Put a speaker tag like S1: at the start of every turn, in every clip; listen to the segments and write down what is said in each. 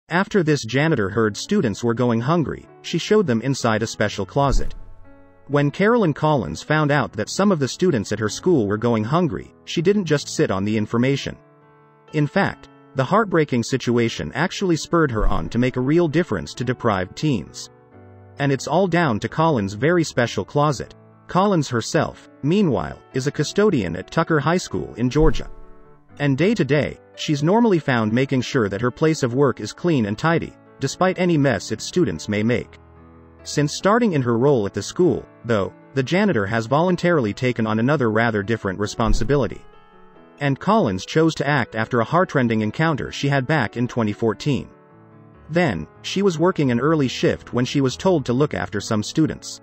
S1: After this janitor heard students were going hungry, she showed them inside a special closet. When Carolyn Collins found out that some of the students at her school were going hungry, she didn't just sit on the information. In fact, the heartbreaking situation actually spurred her on to make a real difference to deprived teens. And it's all down to Collins' very special closet. Collins herself, meanwhile, is a custodian at Tucker High School in Georgia. And day to day, she's normally found making sure that her place of work is clean and tidy, despite any mess its students may make. Since starting in her role at the school, though, the janitor has voluntarily taken on another rather different responsibility. And Collins chose to act after a heartrending encounter she had back in 2014. Then, she was working an early shift when she was told to look after some students.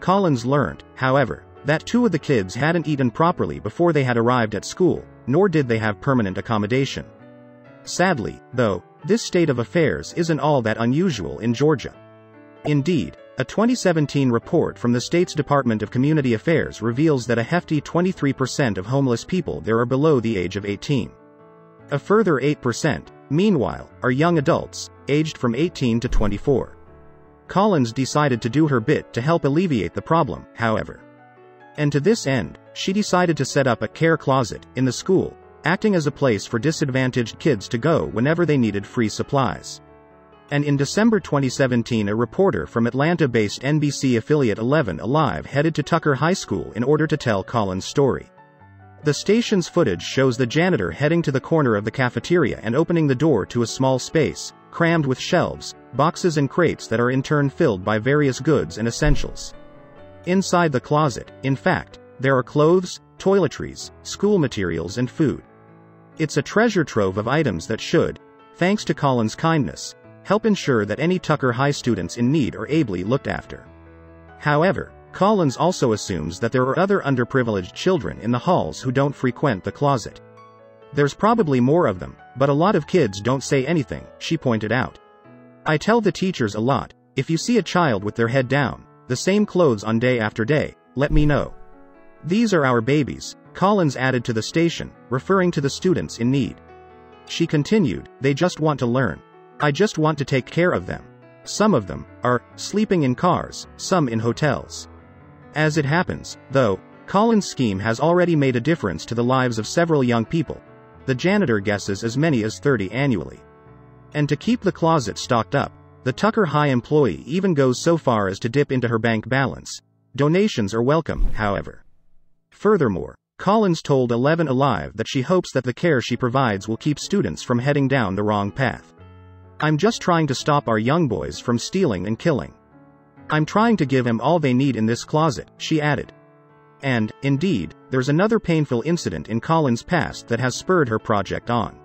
S1: Collins learned, however, that two of the kids hadn't eaten properly before they had arrived at school, nor did they have permanent accommodation. Sadly, though, this state of affairs isn't all that unusual in Georgia. Indeed, a 2017 report from the state's Department of Community Affairs reveals that a hefty 23% of homeless people there are below the age of 18. A further 8%, meanwhile, are young adults, aged from 18 to 24. Collins decided to do her bit to help alleviate the problem, however. And to this end, she decided to set up a care closet in the school, acting as a place for disadvantaged kids to go whenever they needed free supplies. And in December 2017, a reporter from Atlanta-based NBC affiliate 11 Alive headed to Tucker High School in order to tell Collins' story. The station's footage shows the janitor heading to the corner of the cafeteria and opening the door to a small space, crammed with shelves, boxes and crates that are in turn filled by various goods and essentials. Inside the closet, in fact, there are clothes, toiletries, school materials and food. It's a treasure trove of items that should, thanks to Collins' kindness, help ensure that any Tucker High students in need are ably looked after. However, Collins also assumes that there are other underprivileged children in the halls who don't frequent the closet. There's probably more of them, but a lot of kids don't say anything, she pointed out. I tell the teachers a lot, if you see a child with their head down, the same clothes on day after day, let me know. These are our babies, Collins added to the station, referring to the students in need. She continued, they just want to learn. I just want to take care of them. Some of them are sleeping in cars, some in hotels. As it happens, though, Collins' scheme has already made a difference to the lives of several young people. The janitor guesses as many as 30 annually. And to keep the closet stocked up, the Tucker High employee even goes so far as to dip into her bank balance. Donations are welcome, however. Furthermore, Collins told 11 Alive that she hopes that the care she provides will keep students from heading down the wrong path. I'm just trying to stop our young boys from stealing and killing. I'm trying to give them all they need in this closet, she added. And, indeed, there's another painful incident in Collins' past that has spurred her project on.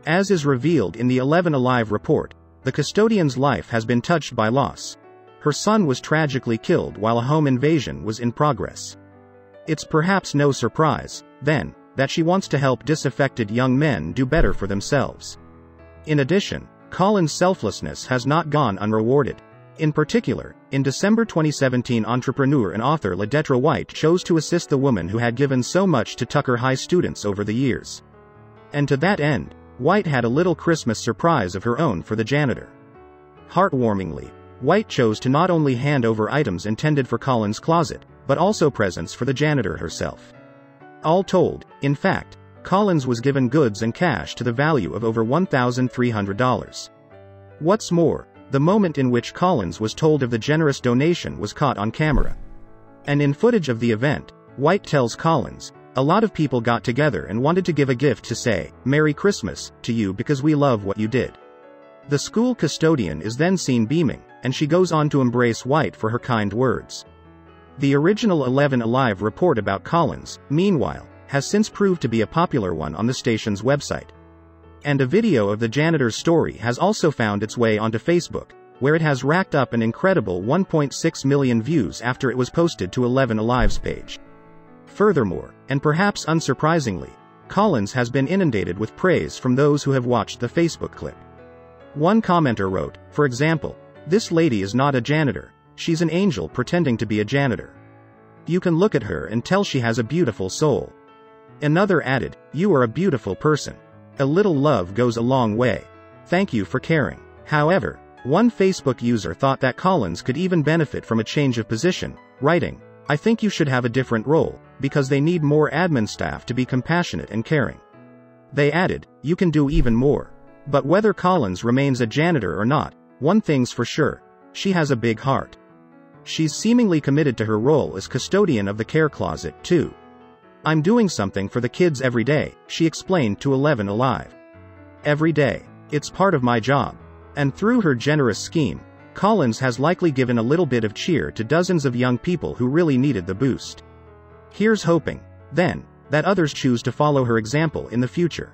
S1: As is revealed in the 11 Alive report, the custodian's life has been touched by loss. Her son was tragically killed while a home invasion was in progress. It's perhaps no surprise, then, that she wants to help disaffected young men do better for themselves. In addition, Collins' selflessness has not gone unrewarded. In particular, in December 2017, entrepreneur and author Ledettra White chose to assist the woman who had given so much to Tucker High students over the years. And to that end, White had a little Christmas surprise of her own for the janitor. Heartwarmingly, White chose to not only hand over items intended for Collins' closet, but also presents for the janitor herself. All told, in fact, Collins was given goods and cash to the value of over $1,300. What's more, the moment in which Collins was told of the generous donation was caught on camera. And in footage of the event, White tells Collins, "A lot of people got together and wanted to give a gift to say, Merry Christmas, to you because we love what you did." The school custodian is then seen beaming, and she goes on to embrace White for her kind words. The original 11 Alive report about Collins, meanwhile, has since proved to be a popular one on the station's website. And a video of the janitor's story has also found its way onto Facebook, where it has racked up an incredible 1.6 million views after it was posted to 11 Alive's page. Furthermore, and perhaps unsurprisingly, Collins has been inundated with praise from those who have watched the Facebook clip. One commenter wrote, for example, "This lady is not a janitor, she's an angel pretending to be a janitor. You can look at her and tell she has a beautiful soul." Another added, "You are a beautiful person. A little love goes a long way." Thank you for caring. However, one Facebook user thought that Collins could even benefit from a change of position, writing, "I think you should have a different role, because they need more admin staff to be compassionate and caring." They added, "You can do even more." But whether Collins remains a janitor or not, one thing's for sure, she has a big heart. She's seemingly committed to her role as custodian of the care closet, too. "I'm doing something for the kids every day," she explained to 11 Alive. "Every day. It's part of my job." And through her generous scheme, Collins has likely given a little bit of cheer to dozens of young people who really needed the boost. Here's hoping, then, that others choose to follow her example in the future.